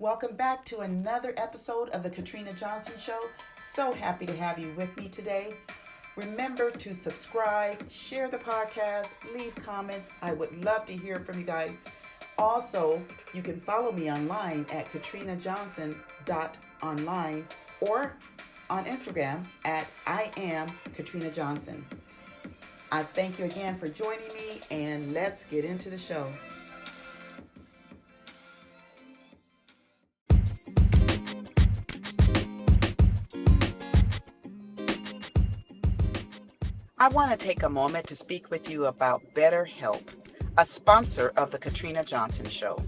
Welcome back to another episode of the Katrina Johnson Show. So happy to have you with me today. Remember to subscribe, share the podcast, leave comments. I would love to hear from you guys. Also, you can follow me online at katrinajohnson.online or on Instagram at I am Katrina Johnson. I thank you again for joining me, and let's get into the show. I want to take a moment to speak with you about BetterHelp, a sponsor of the Katrina Johnson Show.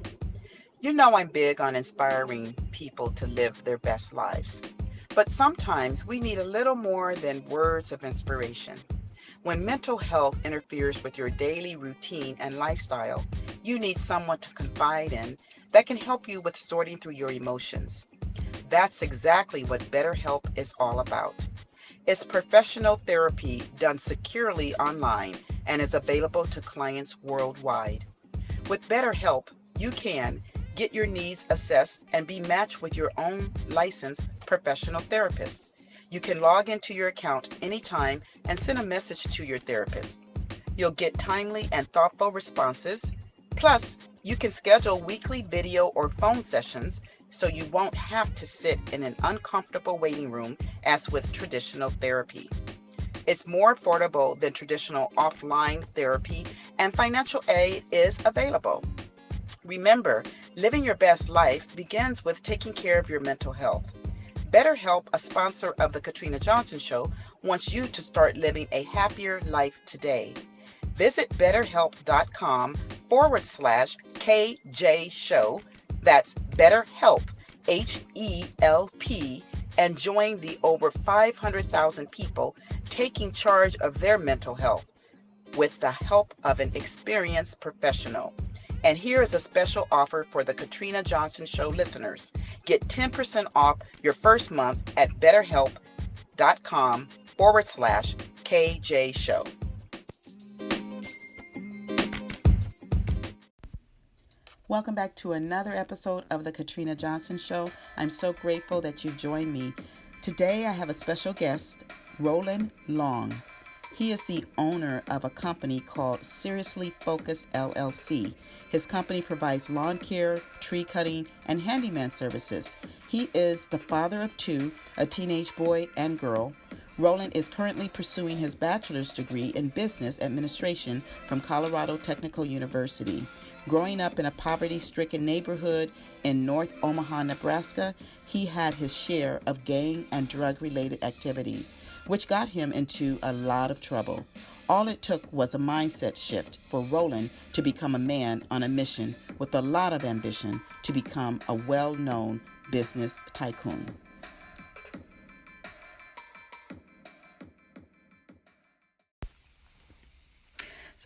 You know I'm big on inspiring people to live their best lives, but sometimes we need a little more than words of inspiration. When mental health interferes with your daily routine and lifestyle, you need someone to confide in that can help you with sorting through your emotions. That's exactly what BetterHelp is all about. It's professional therapy done securely online and is available to clients worldwide. With BetterHelp, you can get your needs assessed and be matched with your own licensed professional therapist. You can log into your account anytime and send a message to your therapist. You'll get timely and thoughtful responses. Plus, you can schedule weekly video or phone sessions so you won't have to sit in an uncomfortable waiting room as with traditional therapy. It's more affordable than traditional offline therapy, and financial aid is available. Remember, living your best life begins with taking care of your mental health. BetterHelp, a sponsor of the Katrina Johnson Show, wants you to start living a happier life today. Visit betterhelp.com/KJ Show. That's BetterHelp, HELP, and join the over 500,000 people taking charge of their mental health with the help of an experienced professional. And here is a special offer for the Katrina Johnson Show listeners. Get 10% off your first month at betterhelp.com/KJ Show. Welcome back to another episode of the Katrina Johnson Show. I'm so grateful that you've joined me. Today I have a special guest, Roland Long. He is the owner of a company called Seriously Focused LLC. His company provides lawn care, tree cutting, and handyman services. He is the father of two, a teenage boy and girl. Roland is currently pursuing his bachelor's degree in business administration from Colorado Technical University. Growing up in a poverty-stricken neighborhood in North Omaha, Nebraska, he had his share of gang and drug-related activities, which got him into a lot of trouble. All it took was a mindset shift for Roland to become a man on a mission with a lot of ambition to become a well-known business tycoon.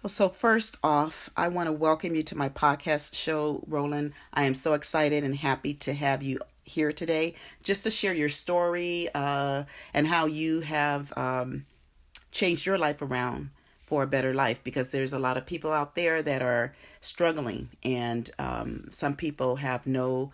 So first off, I want to welcome you to my podcast show, Roland. I am so excited and happy to have you here today just to share your story and how you have changed your life around for a better life, because there's a lot of people out there that are struggling, and some people have no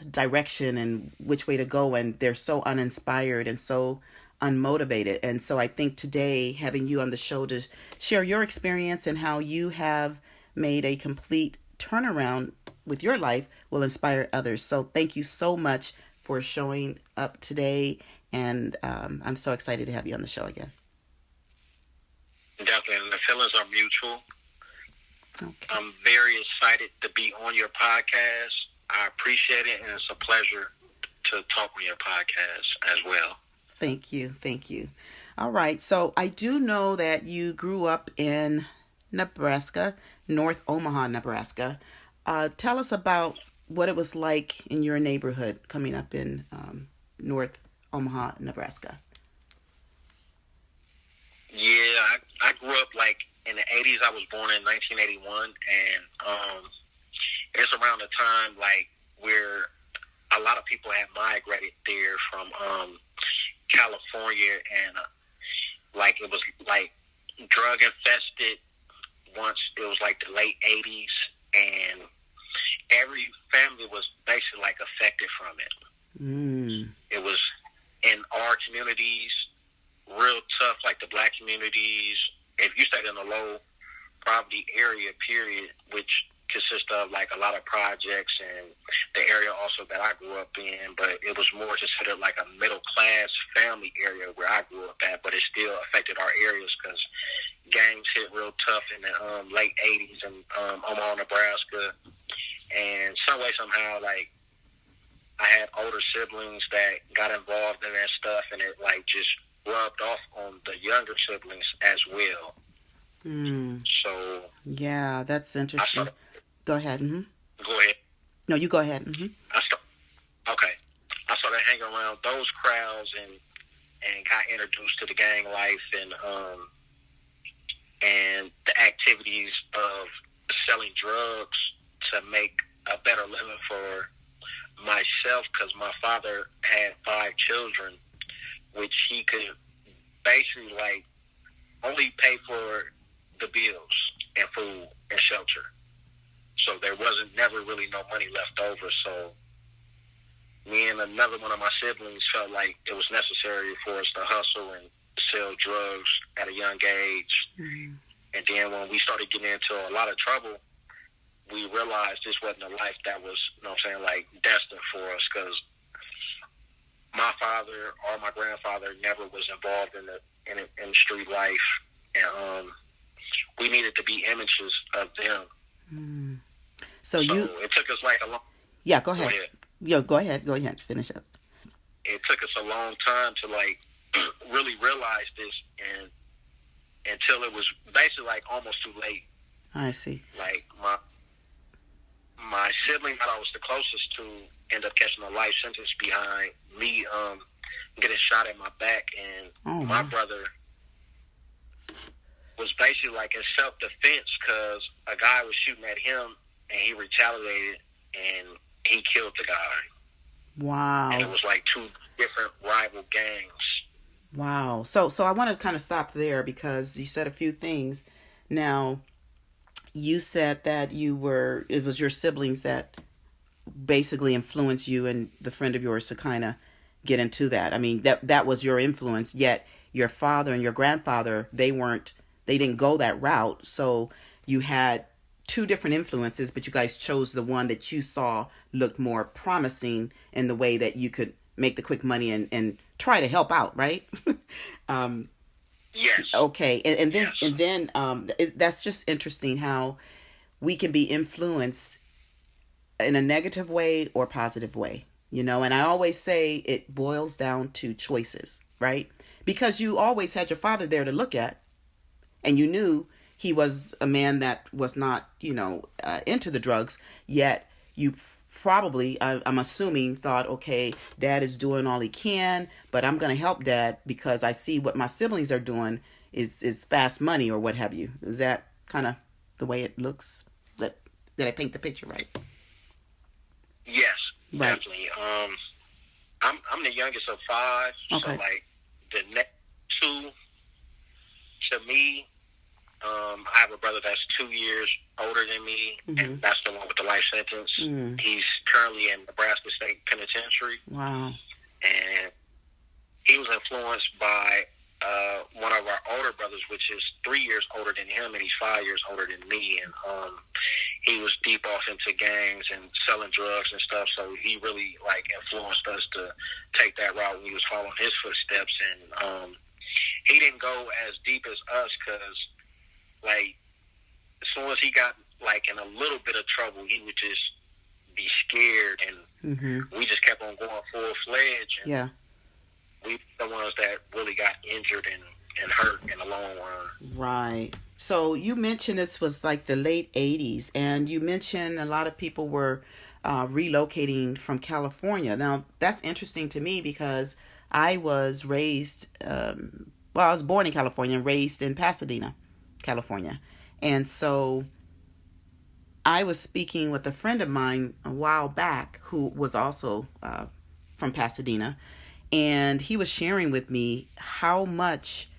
direction and which way to go, and they're so uninspired and so unmotivated. And so I think today having you on the show to share your experience and how you have made a complete turnaround with your life will inspire others. So thank you so much for showing up today, and I'm so excited to have you on the show again. Definitely, the feelings are mutual. Okay. I'm very excited to be on your podcast. I appreciate it, and it's a pleasure to talk on your podcast as well. Thank you. Thank you. All right. So I do know that you grew up in Nebraska, North Omaha, Nebraska. Tell us about what it was like in your neighborhood coming up in North Omaha, Nebraska. Yeah, I grew up like in the 80s. I was born in 1981, and it's around the time like where a lot of people had migrated there from California, and like it was like drug infested once it was like the late 80s, and every family was basically like affected from it. It was in our communities real tough, like the black communities. If you stayed in a low poverty area, period, which consists of like a lot of projects and the area also that I grew up in, but it was more considered like a middle class family area where I grew up at, but it still affected our areas because gangs hit real tough in the late 80s in Omaha, Nebraska. And some way, somehow, like, I had older siblings that got involved in that stuff, and it, like, just rubbed off on the younger siblings as well. So... Yeah, that's interesting. Go ahead. Go ahead. No, you go ahead. Okay. I started hanging around those crowds and got introduced to the gang life and the activities of selling drugs to make a better living for myself, because my father had 5 children, which he could basically like only pay for the bills and food and shelter. So there wasn't never really no money left over. So me and another one of my siblings felt like it was necessary for us to hustle and sell drugs at a young age. And then when we started getting into a lot of trouble, we realized this wasn't a life that was, you know what I'm saying, like destined for us, because my father or my grandfather never was involved in the street life, and we needed to be images of them. So it took us like a long... Yeah, go ahead. Go ahead. Finish up. It took us a long time to like really realize this, and until it was basically like almost too late. I see. Like my sibling that I was the closest to ended up catching a life sentence behind me getting shot at my back, and my brother was basically like in self-defense because a guy was shooting at him and he retaliated and he killed the guy. Wow. And it was like 2 different rival gangs. Wow. So I want to kind of stop there because you said a few things. Now, you said that it was your siblings that basically influenced you and the friend of yours to kind of get into that. I mean, that was your influence, yet your father and your grandfather, they didn't go that route. So you had 2 different influences, but you guys chose the one that you saw looked more promising in the way that you could make the quick money and try to help out, right? Yes. Okay. And then that's just interesting how we can be influenced in a negative way or positive way, and I always say it boils down to choices, right? Because you always had your father there to look at, and you knew he was a man that was not, into the drugs, yet you probably, I'm assuming, thought, okay, Dad is doing all he can, but I'm going to help Dad because I see what my siblings are doing is fast money or what have you. Is that kind of the way it looks? Did I paint the picture right? Yes, right. Definitely. I'm the youngest of 5, okay. So like the next 2 to me, I have a brother that's 2 years older than me, and that's the one with the life sentence. He's currently in Nebraska State Penitentiary. Wow. And he was influenced by one of our older brothers, which is 3 years older than him, and he's 5 years older than me. And he was deep off into gangs and selling drugs and stuff, so he really like influenced us to take that route. We was following his footsteps, and he didn't go as deep as us because, like, as soon as he got like in a little bit of trouble, he would just be scared, and we just kept on going full-fledged. And yeah. We the ones that really got injured and hurt in the long run. Right. So you mentioned this was like the late 80s, and you mentioned a lot of people were relocating from California. Now, that's interesting to me because I was raised, I was born in California and raised in Pasadena, California. And so I was speaking with a friend of mine a while back who was also from Pasadena, and he was sharing with me how much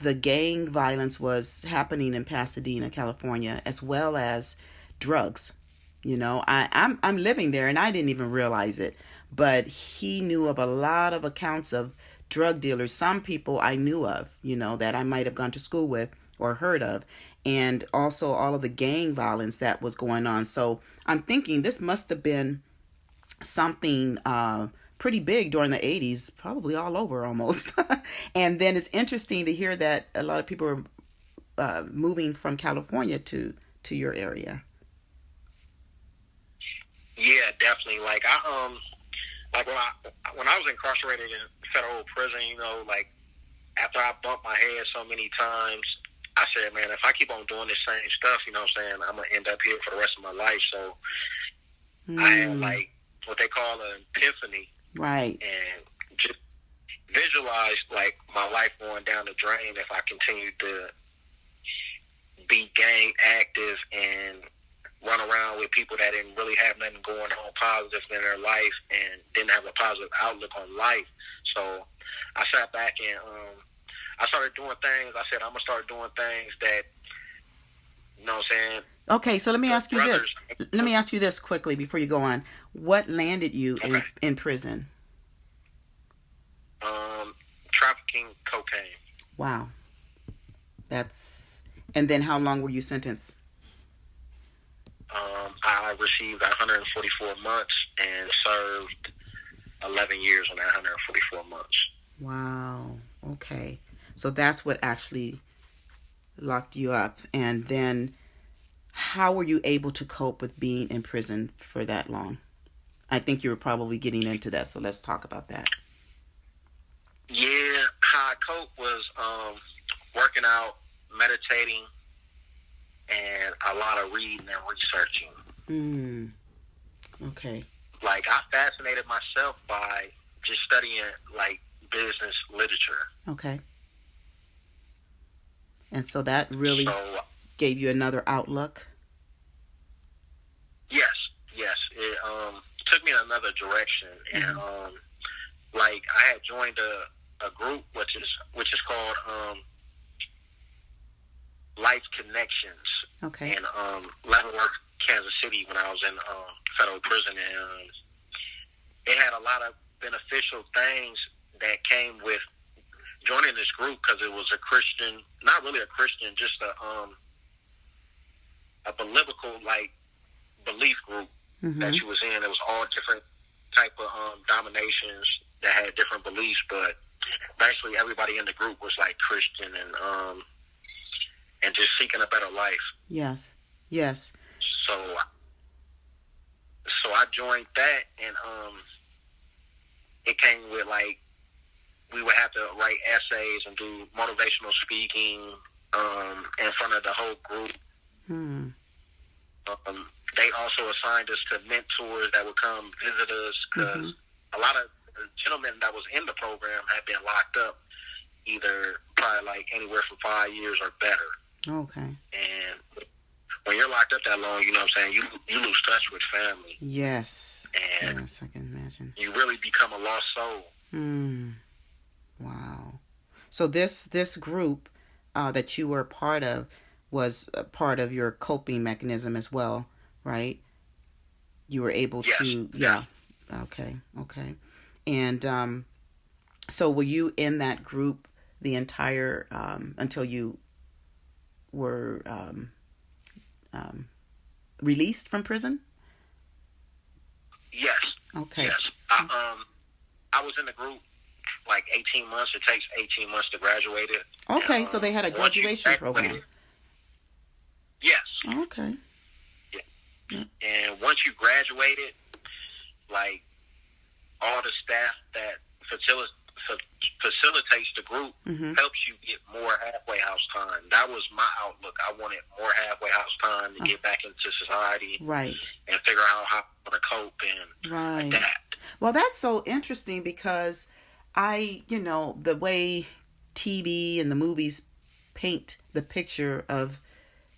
the gang violence was happening in Pasadena, California, as well as drugs. I'm living there and I didn't even realize it. But he knew of a lot of accounts of drug dealers. Some people I knew of, that I might have gone to school with or heard of, and also all of the gang violence that was going on. So I'm thinking this must have been something pretty big during the 80s, probably all over almost. And then it's interesting to hear that a lot of people are moving from California to your area. Yeah, definitely. Like when I was incarcerated in federal prison, like after I bumped my head so many times, I said, man, if I keep on doing this same stuff, I'm gonna end up here for the rest of my life. So I had like what they call an epiphany, right? And just visualized like my life going down the drain if I continued to be gang active and run around with people that didn't really have nothing going on positive in their life and didn't have a positive outlook on life. So I sat back and I started doing things. I said, I'm going to start doing things that, you know what I'm saying? Okay, so let me ask you this. Let me ask you this quickly before you go on. What landed you in prison? Trafficking cocaine. Wow. And then how long were you sentenced? I received 144 months and served 11 years on that 144 months. Wow. Okay. So that's what actually locked you up. And then how were you able to cope with being in prison for that long? I think you were probably getting into that, so let's talk about that. Yeah, how I coped was working out, meditating, and a lot of reading and researching. Okay. Like, I fascinated myself by just studying, like, business literature. Okay. And so that really gave you another outlook? Yes. It took me in another direction. And, like, I had joined a group which is called Life Connections. Okay. In Leavenworth, Kansas City, when I was in federal prison. And it had a lot of beneficial things that came with joining this group, because it was a Christian, not really a Christian, just a biblical, like, belief group that you was in. It was all different type of dominations that had different beliefs, but basically everybody in the group was like Christian and just seeking a better life. Yes. So I joined that, and it came with, like, we would have to write essays and do motivational speaking in front of the whole group. They also assigned us to mentors that would come visit us, because a lot of the gentlemen that was in the program had been locked up either probably like anywhere from 5 years or better. Okay. And when you're locked up that long, you know what I'm saying, you lose touch with family. Yes. And yes, I can imagine. You really become a lost soul. Wow. So this group that you were a part of was a part of your coping mechanism as well, right? You were able to... Yeah. Okay. And so were you in that group the entire... until you were released from prison? Yes. Okay. Yes. I was in the group like 18 months. It takes 18 months to graduate it. Okay, so they had a graduation program. Yes. Okay. Yeah. And once you graduated, like, all the staff that facilitates the group helps you get more halfway house time. That was my outlook. I wanted more halfway house time to get back into society, right, and figure out how to cope and adapt. Well, that's so interesting, because the way TV and the movies paint the picture of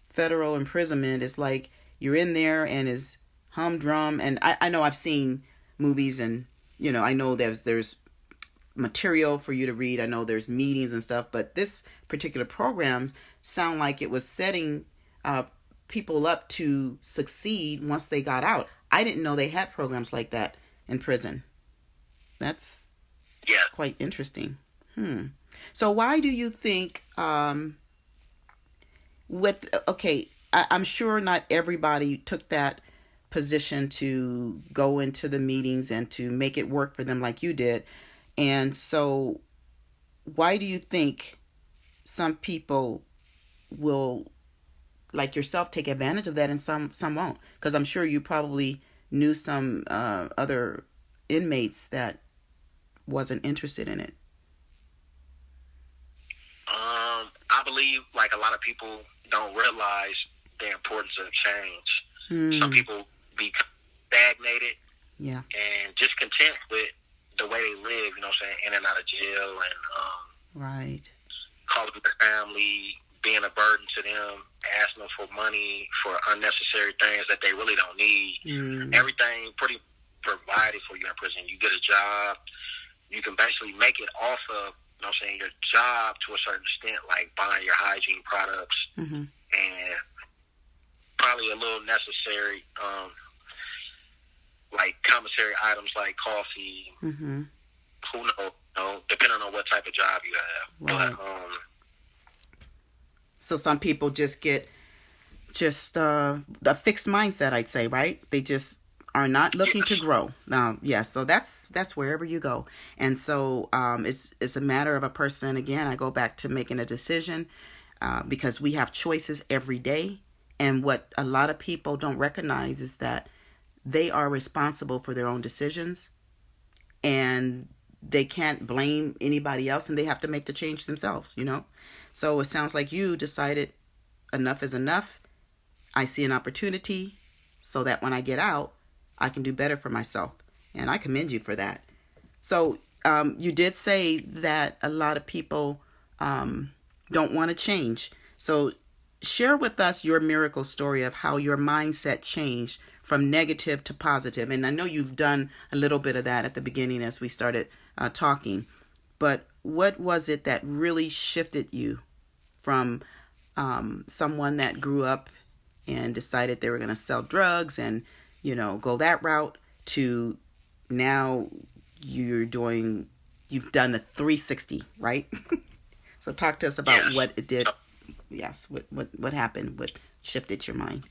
federal imprisonment is like you're in there and is humdrum. And I know I've seen movies, and I know there's material for you to read. I know there's meetings and stuff, but this particular program sound like it was setting people up to succeed once they got out. I didn't know they had programs like that in prison. That's quite interesting. So why do you think, I'm sure not everybody took that position to go into the meetings and to make it work for them like you did. And so why do you think some people will, like yourself, take advantage of that and some won't? Because I'm sure you probably knew some other inmates that wasn't interested in it. I believe like a lot of people don't realize the importance of change. Some people be stagnated and just content with the way they live, you know what I'm saying, in and out of jail and right. calling their family, being a burden to them, asking them for money for unnecessary things that they really don't need. Everything pretty provided for you in prison. You get a job, you can basically make it off of, you know what I'm saying, your job to a certain extent, like buying your hygiene products and probably a little necessary, like commissary items like coffee. Who knows? Depending on what type of job you have. Right. But, so some people just get a fixed mindset, I'd say, right? They just are not looking to grow. So that's wherever you go. And so it's a matter of a person. Again, I go back to making a decision because we have choices every day. And what a lot of people don't recognize is that they are responsible for their own decisions and they can't blame anybody else and they have to make the change themselves, you know? So it sounds like you decided enough is enough. I see an opportunity so that when I get out, I can do better for myself. And I commend you for that. So you did say that a lot of people don't want to change. So share with us your miracle story of how your mindset changed from negative to positive. And I know you've done a little bit of that at the beginning as we started talking. But what was it that really shifted you from someone that grew up and decided they were going to sell drugs and, you know, go that route to now you've done a 360, right? So talk to us about what it did. Yes, what happened, what shifted your mind?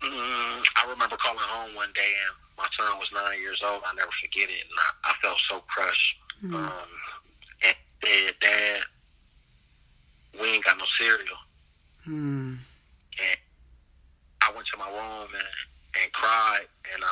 I remember calling home one day and my son was 9 years old. I'll never forget it. And I felt so crushed. And said, Dad, we ain't got no cereal. And I went to my room and cried. And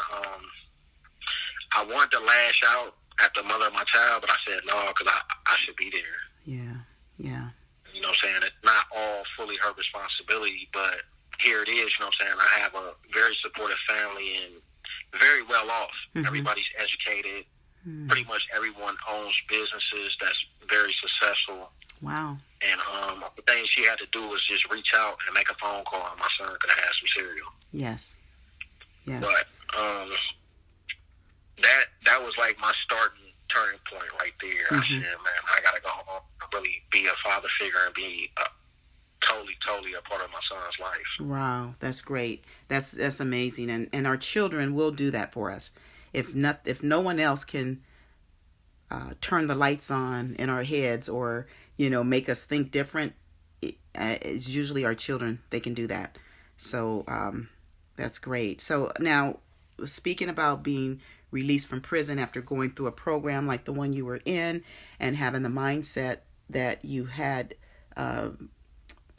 I wanted to lash out at the mother of my child, but I said no, because I should be there. Yeah. You know what I'm saying? It's not all fully her responsibility, but here it is, you know what I'm saying? I have a very supportive family and very well off. Everybody's educated. Pretty much everyone owns businesses that's very successful. Wow. And the thing she had to do was just reach out and make a phone call, and my son could have had some cereal. Yes. But that was like my turning point right there. I said, man, I got to go home and really be a father figure and be totally a part of my son's life. Wow, that's great. That's amazing. And our children will do that for us. If no one else can turn the lights on in our heads or, you know, make us think different, it's usually our children. They can do that. So that's great. So now, speaking about being released from prison after going through a program like the one you were in and having the mindset that you had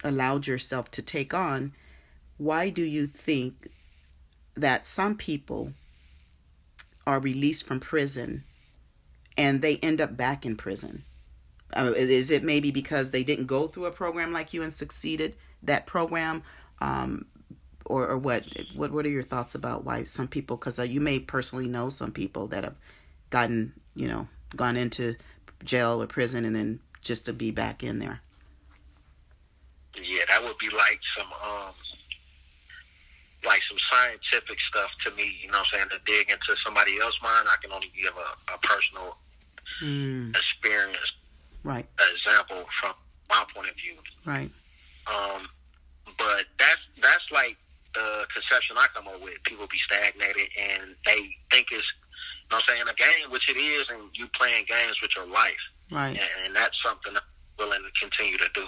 allowed yourself to take on, why do you think that some people are released from prison and they end up back in prison? Is it maybe because they didn't go through a program like you and succeeded that program? Or what are your thoughts about why some people, because you may personally know some people that have gone into jail or prison and then just to be back in there? Yeah, that would be like some scientific stuff to me, you know what I'm saying, to dig into somebody else's mind. I can only give a personal experience, right? Example from my point of view. Right. But that's like the conception I come up with. People be stagnated and they think it's, you know what I'm saying, a game, which it is, and you playing games with your life. Right. And that's something I'm willing to continue to do.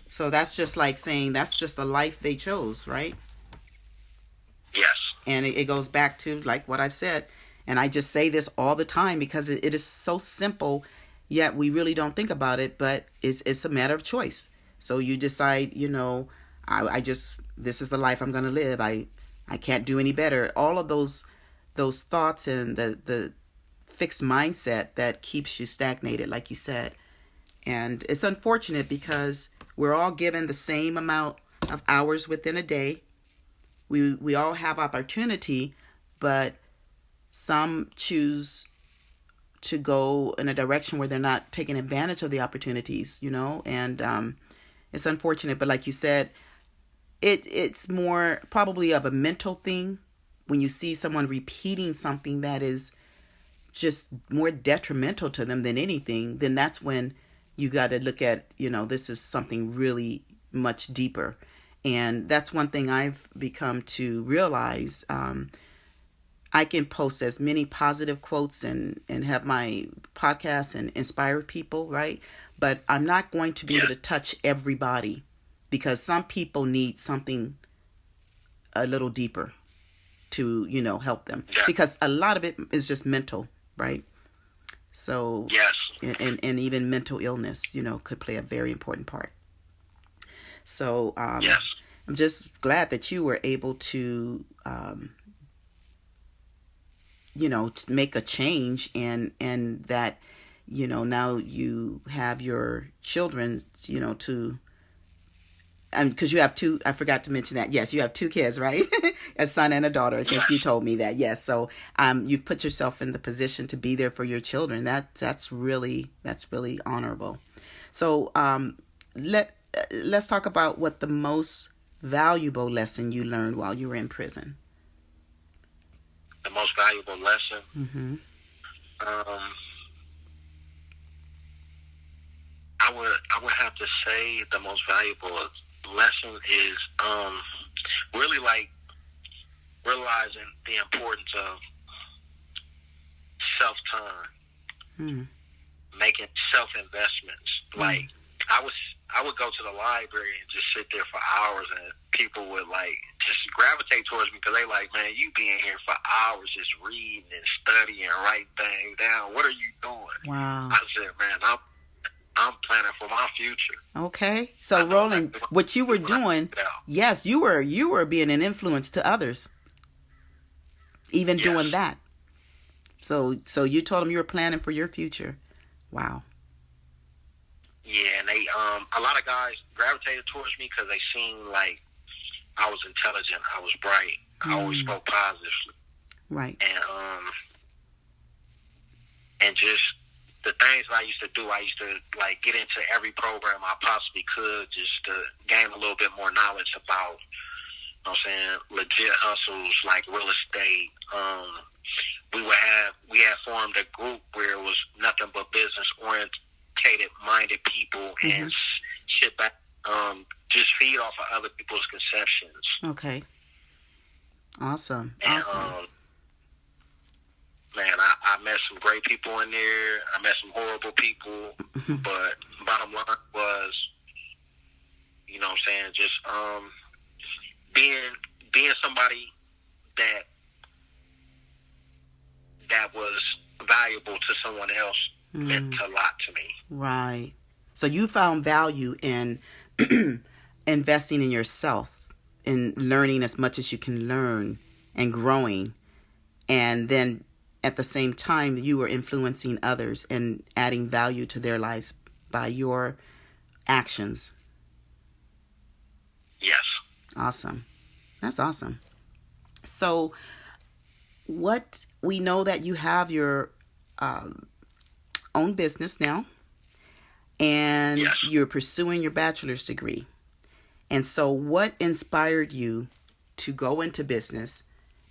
So that's just like saying that's just the life they chose, right? Yes. And it goes back to like what I've said. And I just say this all the time because it is so simple, yet we really don't think about it, but it's a matter of choice. So you decide, I just, this is the life I'm going to live. I can't do any better. All of those thoughts and the fixed mindset that keeps you stagnated, like you said. And it's unfortunate because we're all given the same amount of hours within a day. We all have opportunity, but some choose to go in a direction where they're not taking advantage of the opportunities, and it's unfortunate. But like you said, it's more probably of a mental thing. When you see someone repeating something that is just more detrimental to them than anything, then that's when you got to look at, this is something really much deeper. And that's one thing I've become to realize. I can post as many positive quotes and have my podcast and inspire people, right? But I'm not going to be able to touch everybody because some people need something a little deeper to, help them. Yeah. Because a lot of it is just mental, right? So, yes. And even mental illness, could play a very important part. So, yes. I'm just glad that you were able to, to make a change and that, now you have your children, to, because you have two, I forgot to mention that. Yes, you have two kids, right? A son and a daughter. I think you told me that. Yes. So, you've put yourself in the position to be there for your children. That's really honorable. So, let's talk about what the most valuable lesson you learned while you were in prison. The most valuable lesson? Mm-hmm. I would have to say the most valuable lesson is really like realizing the importance of self-time, making self-investments. Like I would go to the library and just sit there for hours, and people would like just gravitate towards me because they like, man, you be in here for hours just reading and studying and writing things down. What are you doing? Wow. I said, man, I'm planning for my future. Okay. So Roland, what you were doing, yes, you were being an influence to others. Even doing that. So you told them you were planning for your future. Wow. Yeah, and they a lot of guys gravitated towards me because they seemed like I was intelligent, I was bright, I always spoke positively. Right. And just the things that I used to do, I used to like get into every program I possibly could just to gain a little bit more knowledge about, you know what I'm saying, legit hustles like real estate. We had formed a group where it was nothing but business oriented minded people and sit back, just feed off of other people's conceptions. Okay. Awesome. And, man, I met some great people in there. I met some horrible people. But bottom line was, you know what I'm saying, just being somebody that was valuable to someone else meant a lot to me. Right. So you found value in investing in yourself, in learning as much as you can learn and growing. And then at the same time, you were influencing others and adding value to their lives by your actions. Yes. Awesome. That's awesome. So we know that you have your own business now, and you're pursuing your bachelor's degree. And so what inspired you to go into business,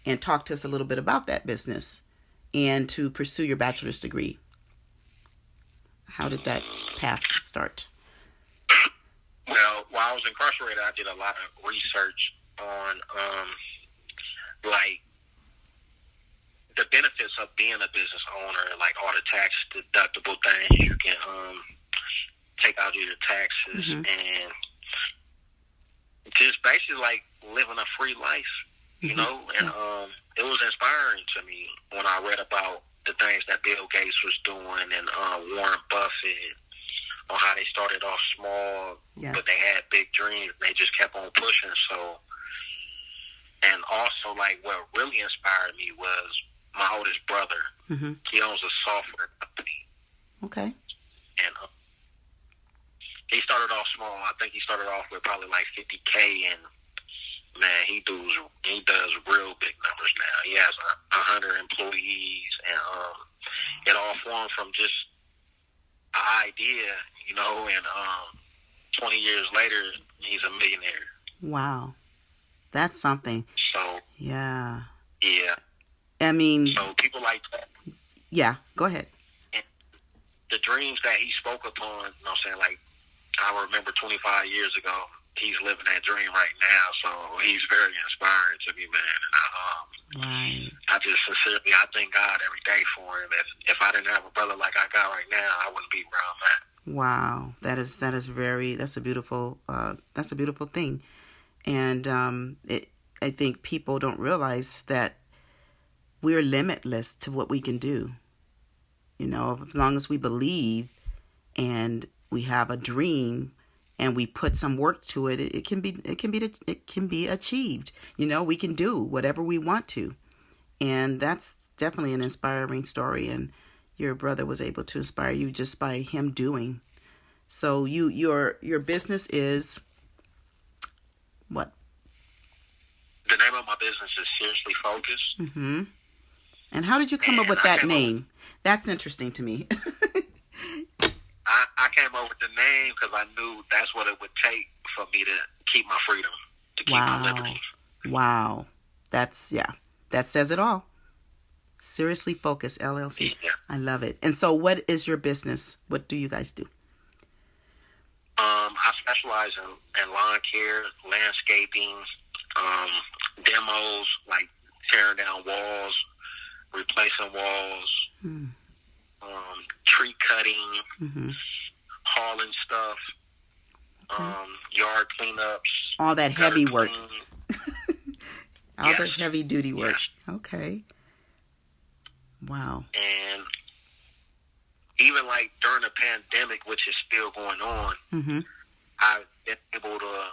and talk to us a little bit about that business and to pursue your bachelor's degree? How did that path start? Well, while I was incarcerated, I did a lot of research on like the benefits of being a business owner, like all the tax deductible things you can take out of your taxes, and just basically like living a free life, you know. And it was inspiring to me when I read about the things that Bill Gates was doing and Warren Buffett, on how they started off small, but they had big dreams. They just kept on pushing. So, and also like what really inspired me was my oldest brother. He owns a software company. Okay. And he started off small. I think he started off with probably like $50K, and man, he does real big numbers now. He has 100 employees, and it all formed from just an idea, you know. And 20 years later, he's a millionaire. Wow, that's something. So yeah. I mean, so people like that. Yeah, go ahead. And the dreams that he spoke upon, you know what I'm saying? Like, I remember 25 years ago, he's living that dream right now. So he's very inspiring to me, man. And I just sincerely, I thank God every day for him. If I didn't have a brother like I got right now, I wouldn't be where I'm at. Wow, that's a beautiful thing. And I think people don't realize that we're limitless to what we can do. You know, as long as we believe and we have a dream and we put some work to it, it can be achieved. You know, we can do whatever we want to. And that's definitely an inspiring story, and your brother was able to inspire you just by him doing. So your business is what? The name of my business is Seriously Focused. Mm-hmm. And how did you come up with that name? That's interesting to me. I came up with the name because I knew that's what it would take for me to keep my freedom, to keep my liberty. Wow. That says it all. Seriously Focused, LLC. Yeah. I love it. And so what is your business? What do you guys do? I specialize in lawn care, landscaping, demos, like tearing down walls, replacing walls, tree cutting, hauling stuff, yard cleanups. All that heavy work. All Yes. the heavy duty work. Yes. Okay. Wow. And even like during the pandemic, which is still going on, I've been able to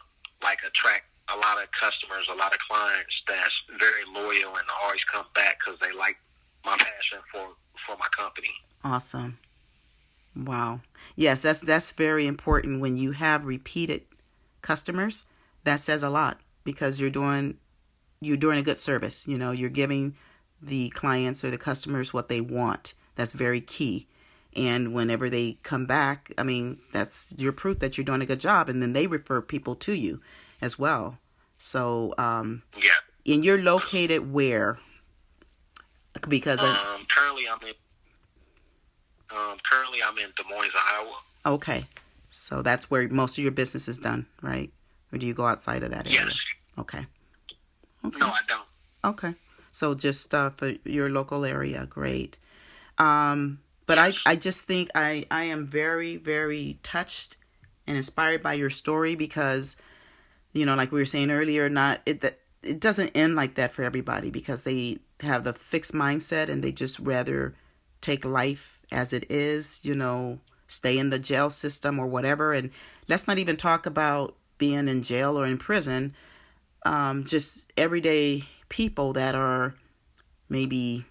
like attract a lot of customers, a lot of clients that's very loyal and always come back because they like my passion for my company. Awesome. Wow. Yes, that's very important when you have repeated customers. That says a lot because you're doing a good service. You know, you're giving the clients or the customers what they want. That's very key. And whenever they come back, I mean, that's your proof that you're doing a good job. And then they refer people to you as well. So, and you're located where? Because currently I'm in Des Moines, Iowa. Okay, so that's where most of your business is done, right? Or do you go outside of that area? Yes. Okay. No, I don't. Okay, so just for your local area, great. But I just think I am very, very touched and inspired by your story because, you know, like we were saying earlier, it doesn't end like that for everybody because they have the fixed mindset and they just rather take life as it is, you know, stay in the jail system or whatever. And let's not even talk about being in jail or in prison. Just everyday people that are maybe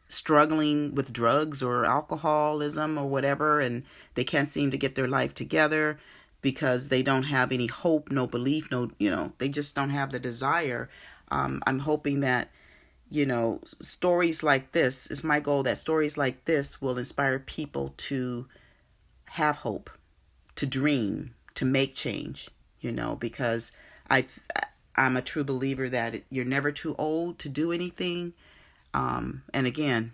struggling with drugs or alcoholism or whatever, and they can't seem to get their life together because they don't have any hope, no belief, they just don't have the desire. I'm hoping that, you know, stories like this is my goal, that stories like this will inspire people to have hope, to dream, to make change, you know, because I'm a true believer that you're never too old to do anything. And again,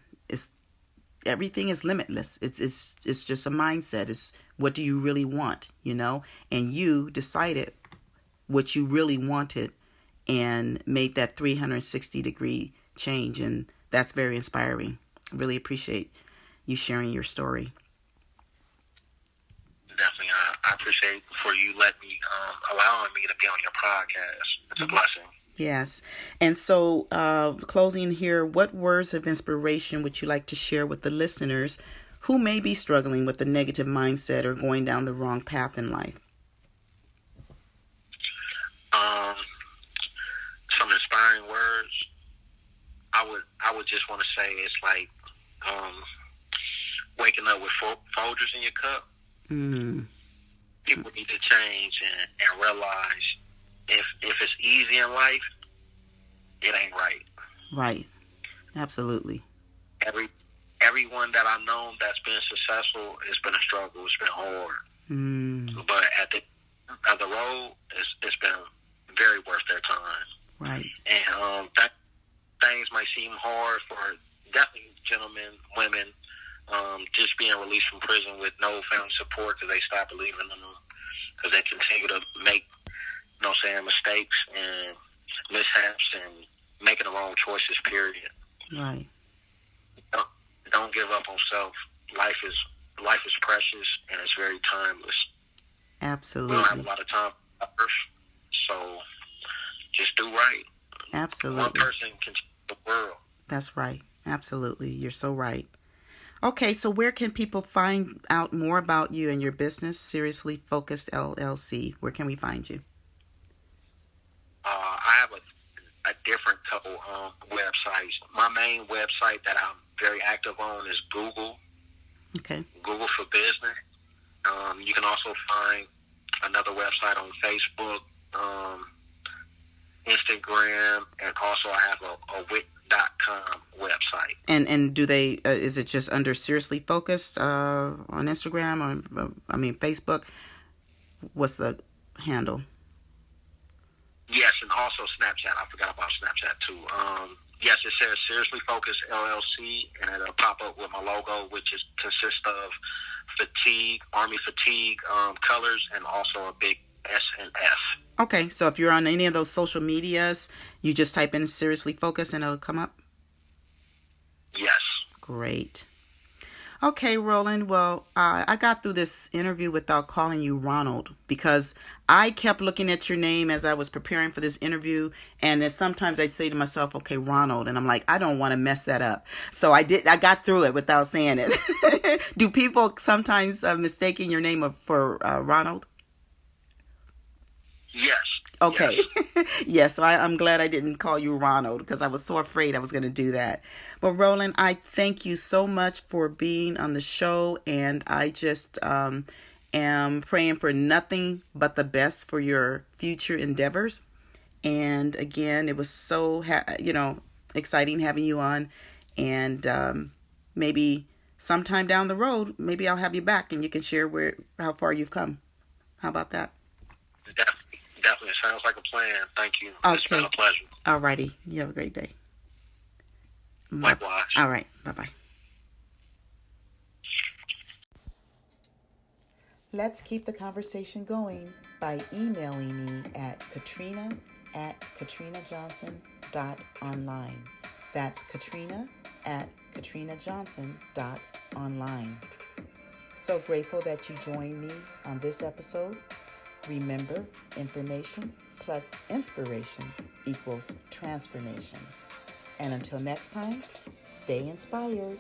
everything is limitless. It's just a mindset. It's What do you really want, And you decided what you really wanted and made that 360-degree change. And that's very inspiring. I really appreciate you sharing your story. Definitely. I appreciate for you letting me, allowing me to be on your podcast. It's a blessing. Yes. And so, closing here, what words of inspiration would you like to share with the listeners who may be struggling with a negative mindset or going down the wrong path in life? Some inspiring words. I would just want to say it's like waking up with Folgers in your cup. People need to change and realize if it's easy in life, it ain't right. Right. Absolutely. Everyone that I've known that's been successful, it's been a struggle. It's been hard. But at the road, it's been very worth their time. Right. And things might seem hard for definitely gentlemen, women, just being released from prison with no family support because they stop believing in them, because they continue to make, mistakes and mishaps and making the wrong choices, period. Right. Don't give up on self. Life is precious and it's very timeless. Absolutely. We don't have a lot of time on earth, so just do right. Absolutely. One person can change the world. That's right. Absolutely. You're so right. Okay, so where can people find out more about you and your business, Seriously Focused LLC? Where can we find you? I have a different couple websites. My main website that I'm very active on is Google. Okay. Google for business. You can also find another website on Facebook, Instagram, and also I have a wit.com website. And do they, is it just under Seriously Focused on Instagram or, Facebook? What's the handle? Yes, and also Snapchat. I forgot about Snapchat too. Yes, it says Seriously Focused LLC, and it'll pop up with my logo, which consists of Army fatigue colors, and also a big S and F. Okay, so if you're on any of those social medias, you just type in Seriously Focused and it'll come up? Yes. Great. Okay, Roland, well, I got through this interview without calling you Ronald because I kept looking at your name as I was preparing for this interview, and then sometimes I say to myself, okay, Ronald, and I'm like, I don't want to mess that up. So I got through it without saying it. Do people sometimes mistaking your name for Ronald? Yes. Okay. Yes, so I'm glad I didn't call you Ronald because I was so afraid I was going to do that. But Roland, I thank you so much for being on the show, and I just am praying for nothing but the best for your future endeavors. And again, it was so exciting having you on, and maybe sometime down the road, maybe I'll have you back and you can share how far you've come. How about that? Definitely. Sounds like a plan. Thank you. Okay. It's been a pleasure. All righty. You have a great day. Likewise. All right. Bye-bye. Let's keep the conversation going by emailing me at katrina@katrinajohnson.online. That's katrina@katrinajohnson.online. So grateful that you joined me on this episode. Remember, information plus inspiration equals transformation. And until next time, stay inspired.